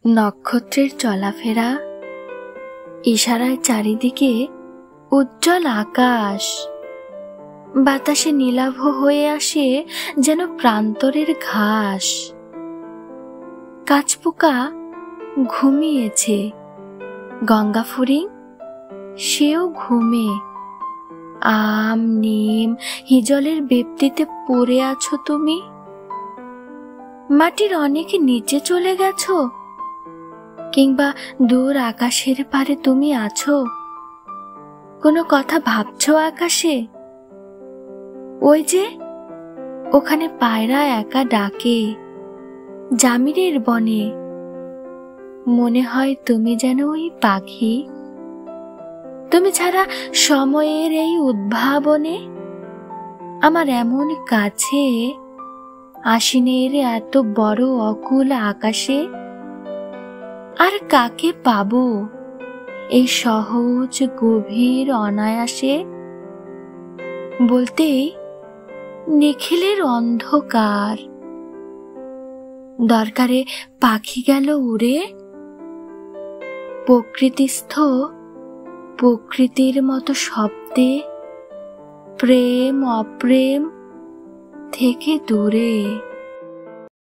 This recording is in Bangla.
নক্ষত্রের চলাফেরা, ইশারায় চারিদিকে উজ্জ্বল আকাশ, বাতাসে নীলাভ হয়ে আসে যেন প্রান্তরের ঘাস। কাচপোকা ঘুমিয়েছে, গঙ্গা ফড়িং সেও ঘুমে। আম, নিম, হিজলের বেপ্তিতে পড়ে আছো তুমি। মাটির অনেক নিচে চলে গেছো, কিংবা দূর আকাশের পারে তুমি আছো। কোনো কথা ভাবছো আকাশে? ওই যে ওখানে পায়রা একা ডাকে জামিনের বনে, মনে হয় তুমি যেন ওই পাখি। তুমি ছাড়া সময়ের এই উদ্ভাবনে আমার এমন কাছে আশ্বিনের এত বড় অকুল আকাশে। আর কাকে পাবো এই সহজ গভীর অনায়াসে? বলতেই নিখিলের অন্ধকার, দরকারে পাখি গেল উড়ে। প্রকৃতিস্থ প্রকৃতির মতো শব্দে, প্রেম অপ্রেম থেকে দূরে।